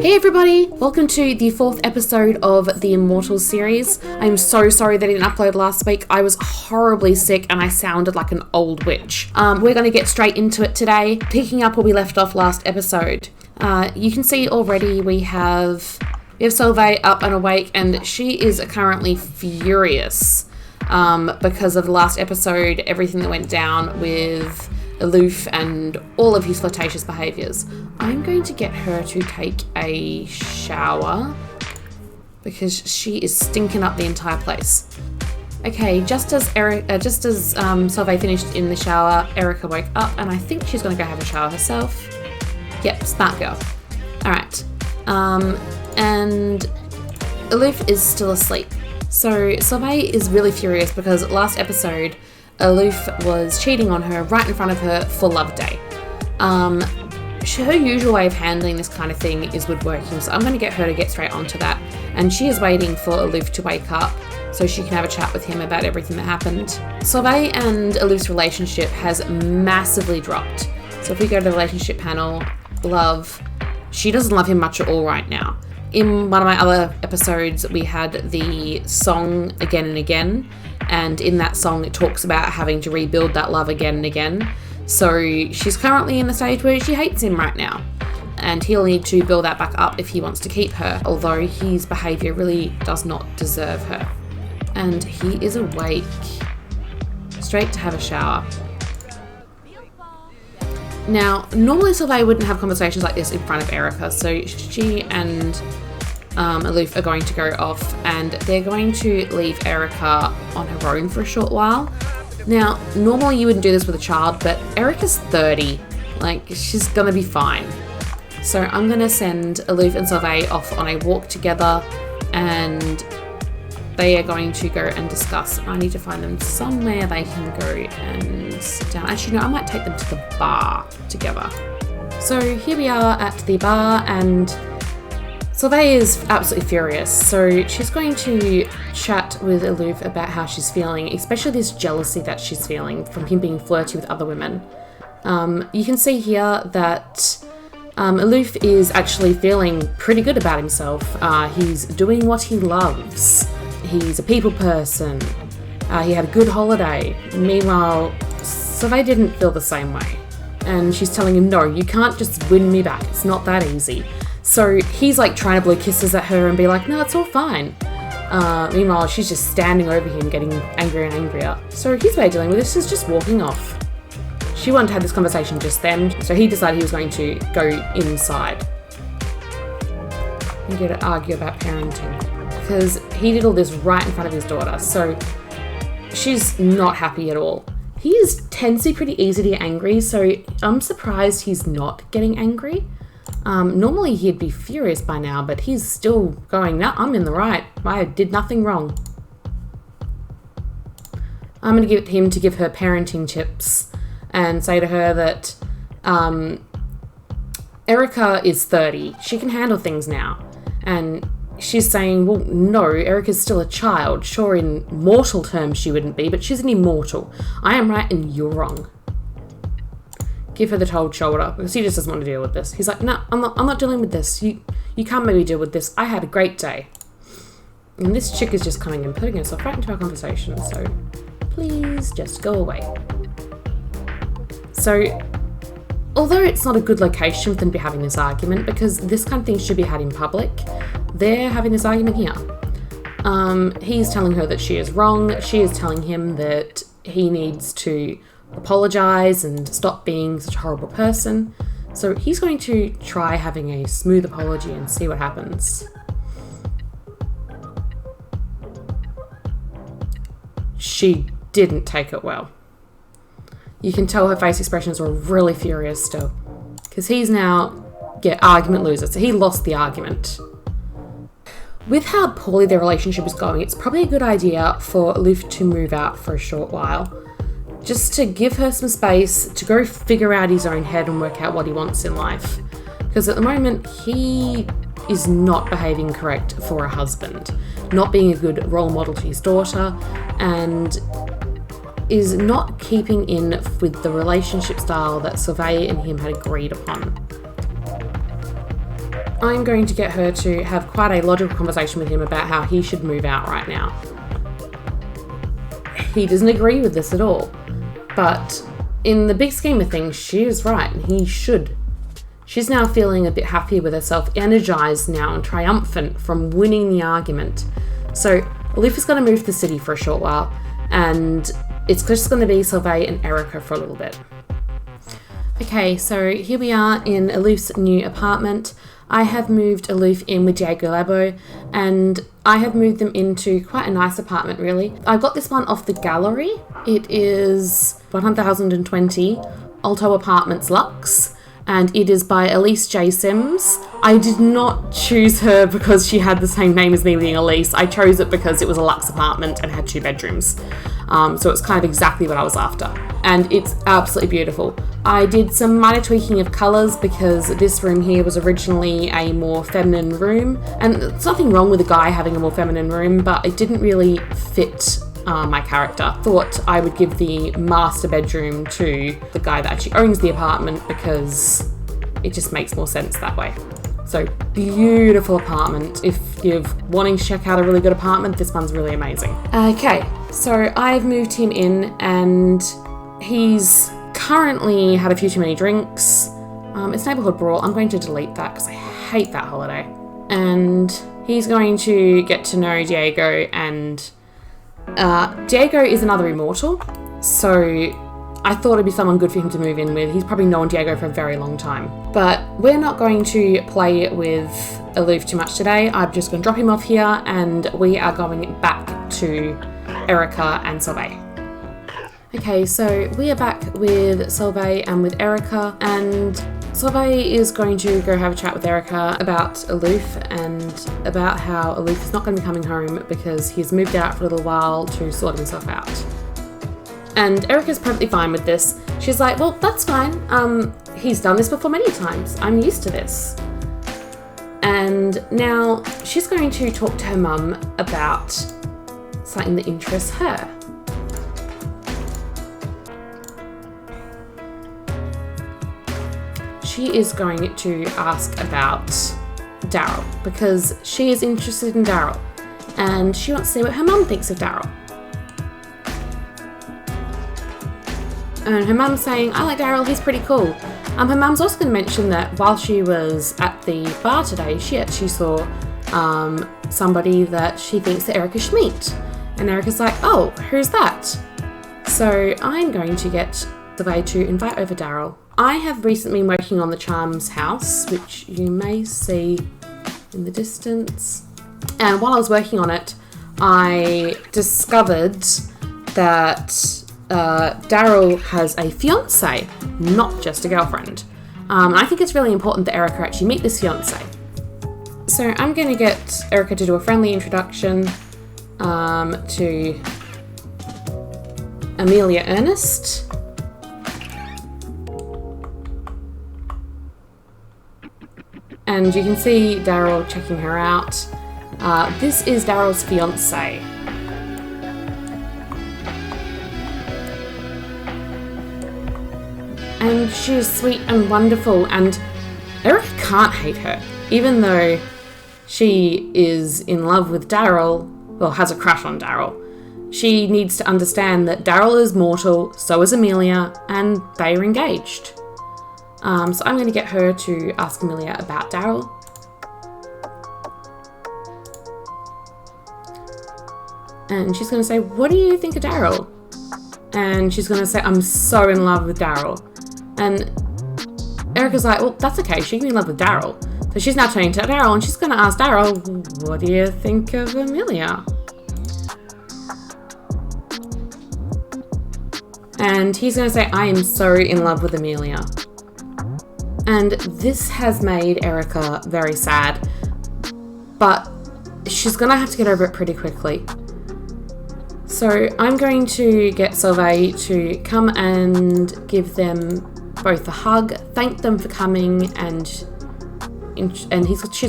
Hey everybody, welcome to the 4th episode of the Immortals series. I'm so sorry that I didn't upload last week. I was horribly sick and I sounded like an old witch. We're going to get straight into it today, picking up where we left off last episode. You can see already we have Sol-vay up and awake, and she is currently furious because of the last episode, everything that went down with Eluf and all of his flirtatious behaviours. I'm going to get her to take a shower because she is stinking up the entire place. Okay, just as Sol-vay finished in the shower, Erika woke up and I think she's going to go have a shower herself. Yep, smart girl. Alright, and Eluf is still asleep. So Sol-vay is really furious because last episode Eluf was cheating on her right in front of her for Love Day. Her usual way of handling this kind of thing is woodworking, so I'm going to get her to get straight onto that. And she is waiting for Eluf to wake up so she can have a chat with him about everything that happened. Solveig and Eluf's relationship has massively dropped. So if we go to the relationship panel, love, she doesn't love him much at all right now. In one of my other episodes, we had the song Again and Again, and in that song it talks about having to rebuild that love again and again. So she's currently in the stage where she hates him right now, and he'll need to build that back up if he wants to keep her, although his behaviour really does not deserve her. And he is awake, straight to have a shower. Now, normally Solveig wouldn't have conversations like this in front of Erika, so she and Eluf are going to go off and they're going to leave Erika on her own for a short while. Now, normally you wouldn't do this with a child, but Erika's 30. Like, she's gonna be fine. So I'm gonna send Eluf and Solveig off on a walk together and they are going to go and discuss. I need to find them somewhere they can go and sit down. Actually, no, I might take them to the bar together. So here we are at the bar and Solveig is absolutely furious, so she's going to chat with Eluf about how she's feeling, especially this jealousy that she's feeling from him being flirty with other women. You can see here that Eluf is actually feeling pretty good about himself. He's doing what he loves. He's a people person. He had a good holiday. Meanwhile, Solveig didn't feel the same way. And she's telling him, no, you can't just win me back. It's not that easy. So he's like trying to blow kisses at her and be like, no, it's all fine. Meanwhile, she's just standing over him getting angrier and angrier. So his way of dealing with this is just walking off. She wanted to have this conversation just then, so he decided he was going to go inside and get to argue about parenting. Because he did all this right in front of his daughter, so she's not happy at all. He tends to be pretty easy to get angry, so I'm surprised he's not getting angry. Normally he'd be furious by now, but he's still going, no, I'm in the right. I did nothing wrong. I'm going to get him to give her parenting tips and say to her that Erika is 30. She can handle things now. And she's saying, well, no, Erika's still a child. Sure, in mortal terms she wouldn't be, but she's an immortal. I am right and you're wrong. Give her the cold shoulder because he just doesn't want to deal with this. He's like, no, I'm not dealing with this. You can't make me deal with this. I had a great day. And this chick is just coming and putting herself right into our conversation. So please just go away. So although it's not a good location for them to be having this argument because this kind of thing should be had in public, they're having this argument here. He's telling her that she is wrong. She is telling him that he needs to apologise and stop being such a horrible person. So he's going to try having a smooth apology and see what happens. She didn't take it well. You can tell her face expressions were really furious still. Because he's now, argument loser. So he lost the argument. With how poorly their relationship is going, it's probably a good idea for Eluf to move out for a short while. Just to give her some space to go figure out his own head and work out what he wants in life. Because at the moment, he is not behaving correct for a husband, not being a good role model to his daughter, and is not keeping in with the relationship style that Solveig and him had agreed upon. I'm going to get her to have quite a logical conversation with him about how he should move out right now. He doesn't agree with this at all, but in the big scheme of things, she is right, and he should. She's now feeling a bit happier with herself, energized now and triumphant from winning the argument. So Eluf is going to move to the city for a short while, and it's just going to be Sol-vay and Erika for a little bit. Okay, so here we are in Eluf's new apartment. I have moved Eluf in with Diego Labo, and I have moved them into quite a nice apartment, really. I got this one off the gallery. It is 1020 Alto Apartments Luxe, and it is by Elise J. Sims. I did not choose her because she had the same name as me being Elise. I chose it because it was a luxe apartment and had 2 bedrooms. So it's kind of exactly what I was after. And it's absolutely beautiful. I did some minor tweaking of colours because this room here was originally a more feminine room. And there's nothing wrong with a guy having a more feminine room, but it didn't really fit my character. Thought I would give the master bedroom to the guy that actually owns the apartment because it just makes more sense that way. So beautiful apartment. If you're wanting to check out a really good apartment, this one's really amazing. Okay, so I've moved him in and he's currently had a few too many drinks. It's neighborhood brawl. I'm going to delete that because I hate that holiday. And he's going to get to know Diego, and Diego is another immortal, so I thought it'd be someone good for him to move in with. He's probably known Diego for a very long time. But we're not going to play with Eluf too much today. I'm just going to drop him off here, and we are going back to Erika and Solveig. Okay, so we are back with Solveig and with Erika, and Solveig is going to go have a chat with Erika about Eluf and about how Eluf is not going to be coming home because he's moved out for a little while to sort himself out. And Erika's perfectly fine with this. She's like, well, that's fine. He's done this before many times. I'm used to this. And now she's going to talk to her mum about something that interests her. She is going to ask about Daryl because she is interested in Daryl and she wants to see what her mum thinks of Daryl. And her mum's saying, I like Daryl, he's pretty cool. Her mum's also going to mention that while she was at the bar today, she actually saw somebody that she thinks that Erika should meet. And Erika's like, oh, who's that? So I'm going to get the way to invite over Daryl. I have recently been working on the Charms house, which you may see in the distance. And while I was working on it, I discovered that Daryl has a fiance, not just a girlfriend. I think it's really important that Erika actually meet this fiance. So I'm going to get Erika to do a friendly introduction to Amelia Ernest. And you can see Daryl checking her out. This is Daryl's fiance. And she's sweet and wonderful, and Erika can't hate her, even though she is in love with Daryl, well, has a crush on Daryl. She needs to understand that Daryl is mortal, so is Amelia, and they are engaged. So I'm going to get her to ask Amelia about Daryl. And she's going to say, what do you think of Daryl? And she's going to say, I'm so in love with Daryl. And Erika's like, well, that's okay, she can be in love with Daryl. So she's now turning to Daryl and she's going to ask Daryl, what do you think of Amelia? And he's going to say, I am so in love with Amelia. And this has made Erika very sad, but she's going to have to get over it pretty quickly. So I'm going to get Solveig to come and give them both a hug, thank them for coming, and she's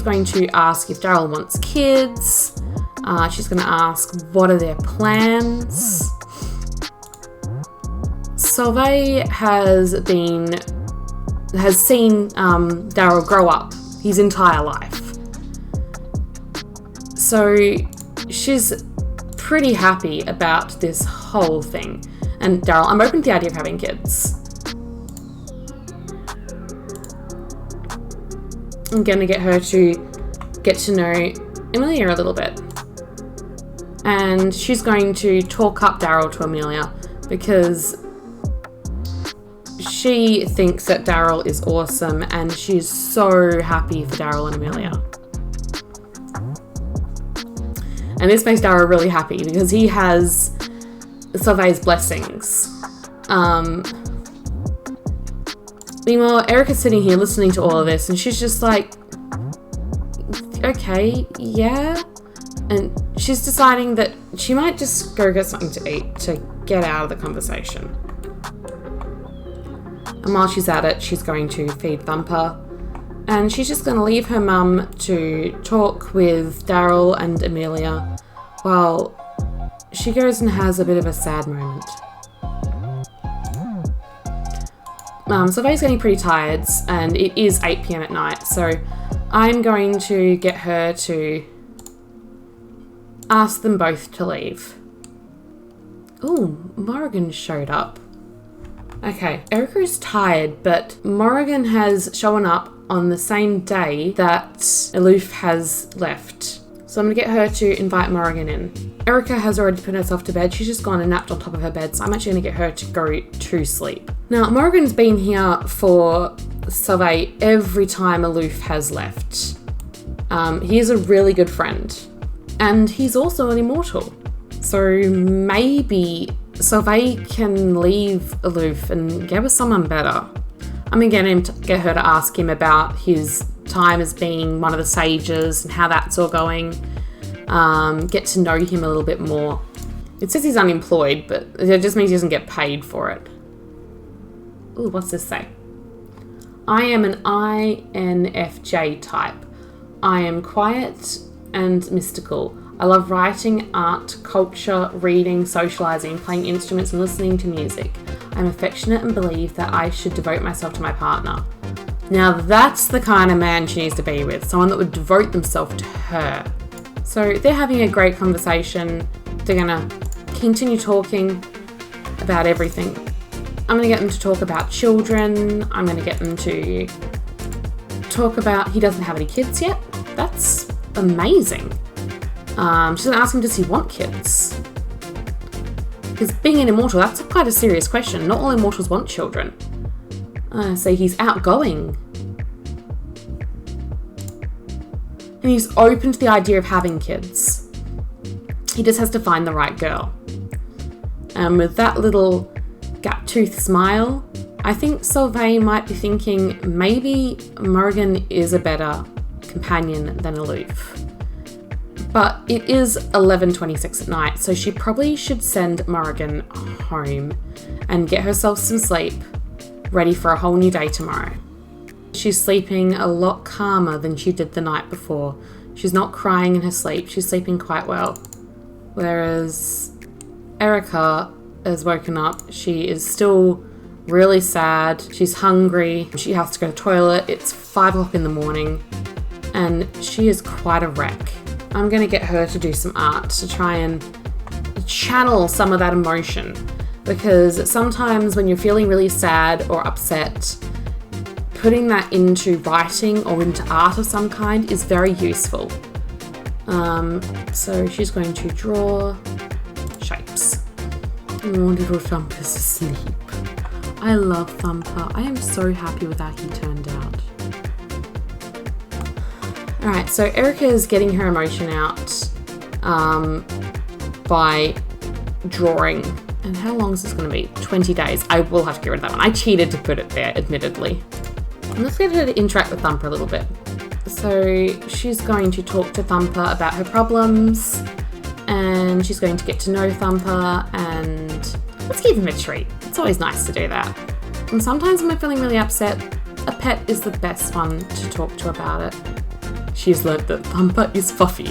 going to ask if Daryl wants kids. She's going to ask what are their plans. Solveig has seen Daryl grow up his entire life. So she's pretty happy about this whole thing. And Daryl, I'm open to the idea of having kids. I'm going to get her to get to know Amelia a little bit. And she's going to talk up Daryl to Amelia because she thinks that Daryl is awesome and she's so happy for Daryl and Amelia. And this makes Daryl really happy because he has Solveig's blessings. Meanwhile, Erika's sitting here listening to all of this and she's just like, okay, yeah. And she's deciding that she might just go get something to eat to get out of the conversation. And while she's at it, she's going to feed Thumper. And she's just going to leave her mum to talk with Daryl and Amelia while she goes and has a bit of a sad moment. Solveig's getting pretty tired and it is 8 p.m. at night, so I'm going to get her to ask them both to leave. Ooh, Morrigan showed up. Okay, Erika is tired, but Morrigan has shown up on the same day that Eluf has left. So I'm going to get her to invite Morrigan in. Erika has already put herself to bed. She's just gone and napped on top of her bed, so I'm actually going to get her to go to sleep. Now, Morrigan's been here for Sol-vay every time Eluf has left. He is a really good friend. And he's also an immortal. So maybe Solveig can leave Eluf and get with someone better. I'm going to get her to ask him about his time as being one of the sages and how that's all going. Get to know him a little bit more. It says he's unemployed, but it just means he doesn't get paid for it. Ooh, what's this say? I am an INFJ type. I am quiet and mystical. I love writing, art, culture, reading, socializing, playing instruments and listening to music. I'm affectionate and believe that I should devote myself to my partner. Now that's the kind of man she needs to be with, someone that would devote themselves to her. So they're having a great conversation. They're gonna continue talking about everything. I'm gonna get them to talk about children. I'm gonna get them to talk about, he doesn't have any kids yet. That's amazing. She's gonna ask him, does he want kids? Because being an immortal, that's quite a serious question. Not all immortals want children. So he's outgoing. And he's open to the idea of having kids. He just has to find the right girl. And with that little gap-toothed smile, I think Sol-vay might be thinking maybe Morrigan is a better companion than Eluf. But it is 11:26 at night, so she probably should send Morrigan home and get herself some sleep, ready for a whole new day tomorrow. She's sleeping a lot calmer than she did the night before. She's not crying in her sleep, she's sleeping quite well. Whereas Erika has woken up, she is still really sad, she's hungry, she has to go to the toilet, it's 5 o'clock in the morning, and she is quite a wreck. I'm going to get her to do some art to try and channel some of that emotion, because sometimes when you're feeling really sad or upset, putting that into writing or into art of some kind is very useful. So she's going to draw shapes. Oh, little Thumper's asleep. I love Thumper. I am so happy with how he turned out. Alright, so Erika is getting her emotion out by drawing. And how long is this going to be? 20 days. I will have to get rid of that one. I cheated to put it there, admittedly. And let's get her to interact with Thumper a little bit. So she's going to talk to Thumper about her problems, and she's going to get to know Thumper, and let's give him a treat. It's always nice to do that. And sometimes when I'm feeling really upset, a pet is the best one to talk to about it. She's learnt that Thumper is fluffy.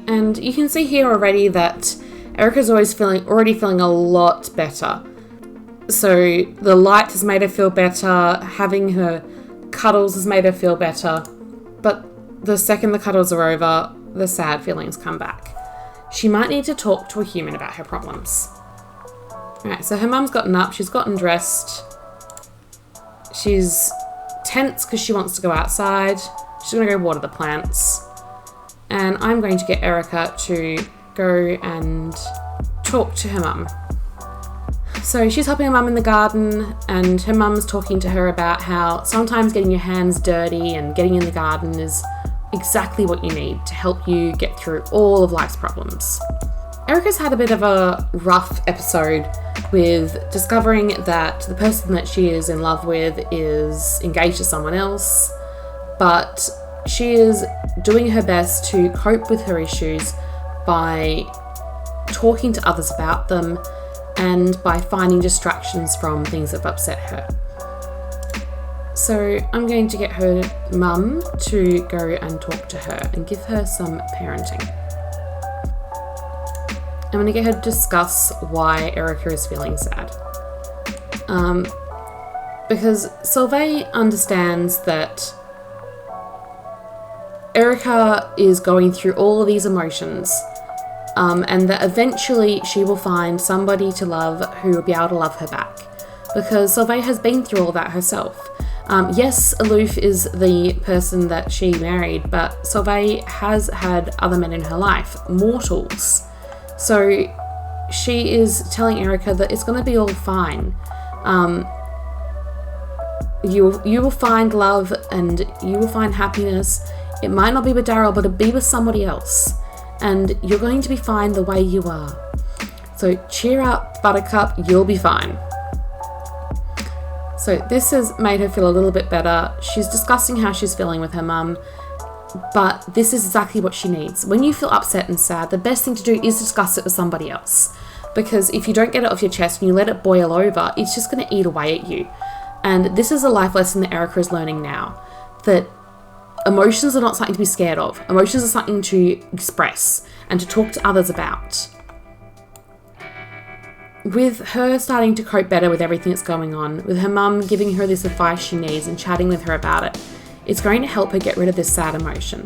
And you can see here already that Erika's already feeling a lot better. So the light has made her feel better. Having her cuddles has made her feel better, but the second the cuddles are over, the sad feelings come back. She might need to talk to a human about her problems. Alright, so her mum's gotten up, she's gotten dressed. She's tense because she wants to go outside. She's going to go water the plants. And I'm going to get Erika to go and talk to her mum. So she's helping her mum in the garden, and her mum's talking to her about how sometimes getting your hands dirty and getting in the garden is exactly what you need to help you get through all of life's problems. Erika's had a bit of a rough episode with discovering that the person that she is in love with is engaged to someone else, but she is doing her best to cope with her issues by talking to others about them and by finding distractions from things that have upset her. So I'm going to get her mum to go and talk to her and give her some parenting. I'm going to get her to discuss why Erika is feeling sad. Because Solveig understands that Erika is going through all of these emotions, and that eventually she will find somebody to love who will be able to love her back. Because Solveig has been through all that herself. Yes, Eluf is the person that she married, but Solveig has had other men in her life, mortals. So she is telling Erika that it's going to be all fine. You will find love and you will find happiness. It might not be with Daryl, but it'll be with somebody else. And you're going to be fine the way you are. So cheer up, Buttercup, you'll be fine. So this has made her feel a little bit better. She's discussing how she's feeling with her mum, but this is exactly what she needs. When you feel upset and sad, the best thing to do is discuss it with somebody else. Because if you don't get it off your chest and you let it boil over, it's just going to eat away at you. And this is a life lesson that Erika is learning now, that emotions are not something to be scared of. Emotions are something to express and to talk to others about. With her starting to cope better with everything that's going on, with her mum giving her this advice she needs and chatting with her about it, it's going to help her get rid of this sad emotion.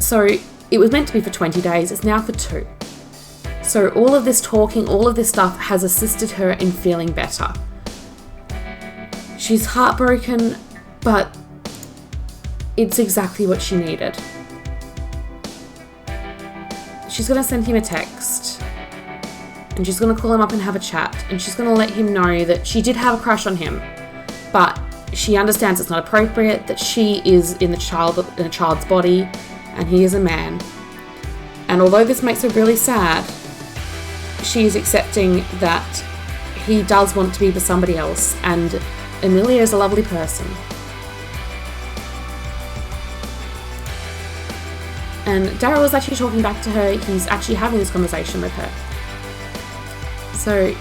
So it was meant to be for 20 days, it's now for 2. So all of this talking, all of this stuff has assisted her in feeling better. She's heartbroken, but it's exactly what she needed. She's going to send him a text, and she's going to call him up and have a chat, and she's going to let him know that she did have a crush on him, but she understands it's not appropriate, that she is in a child's body, and he is a man. And although this makes her really sad, she is accepting that he does want to be with somebody else, and Emilia is a lovely person. And Daryl is actually talking back to her. He's actually having this conversation with her. So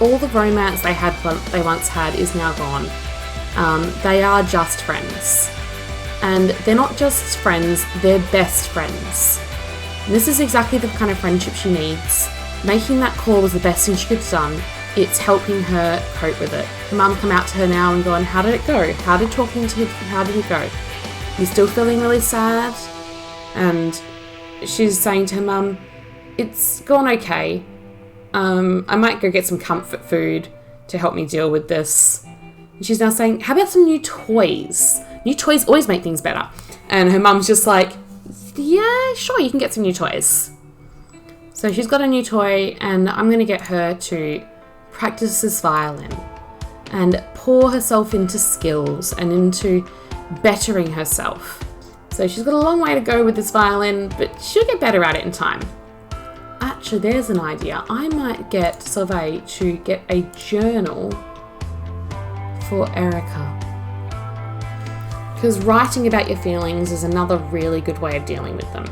all the romance they once had is now gone. They are just friends. And they're not just friends, they're best friends. And this is exactly the kind of friendship she needs. Making that call was the best thing she could have done. It's helping her cope with it. Her mum come out to her now and gone, how did it go? How did it go? You still feeling really sad? And she's saying to her mum, it's gone okay. I might go get some comfort food to help me deal with this. And she's now saying, how about some new toys? New toys always make things better. And her mum's just like, yeah, sure, you can get some new toys. So she's got a new toy, and I'm going to get her to practice this violin and pour herself into skills and into bettering herself. So she's got a long way to go with this violin, but she'll get better at it in time. Actually, there's an idea. I might get Sol-vay to get a journal for Erika. Because writing about your feelings is another really good way of dealing with them.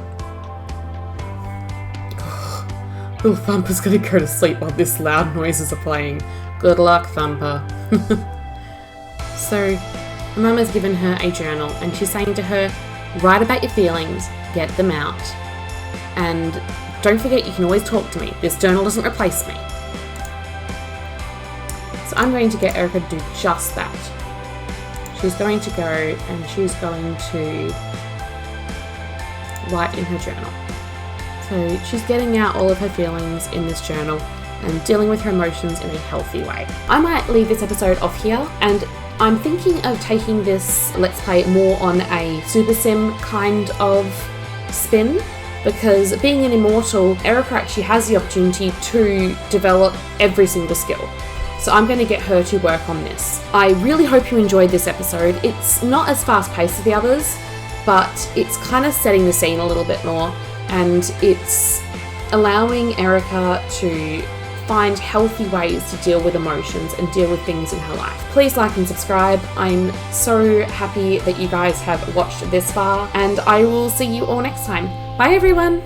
Little Thumper's gonna go to sleep while this loud noises are playing. Good luck, Thumper. So, Mum has given her a journal, and she's saying to her, write about your feelings, get them out. And don't forget, you can always talk to me. This journal doesn't replace me. So I'm going to get Erika to do just that. She's going to go and she's going to write in her journal. So she's getting out all of her feelings in this journal and dealing with her emotions in a healthy way. I might leave this episode off here, and I'm thinking of taking this Let's Play more on a super sim kind of spin, because being an immortal, Erika actually has the opportunity to develop every single skill. So I'm going to get her to work on this. I really hope you enjoyed this episode. It's not as fast paced as the others, but it's kind of setting the scene a little bit more, and it's allowing Erika to find healthy ways to deal with emotions and deal with things in her life. Please like and subscribe. I'm so happy that you guys have watched this far, and I will see you all next time. Bye everyone!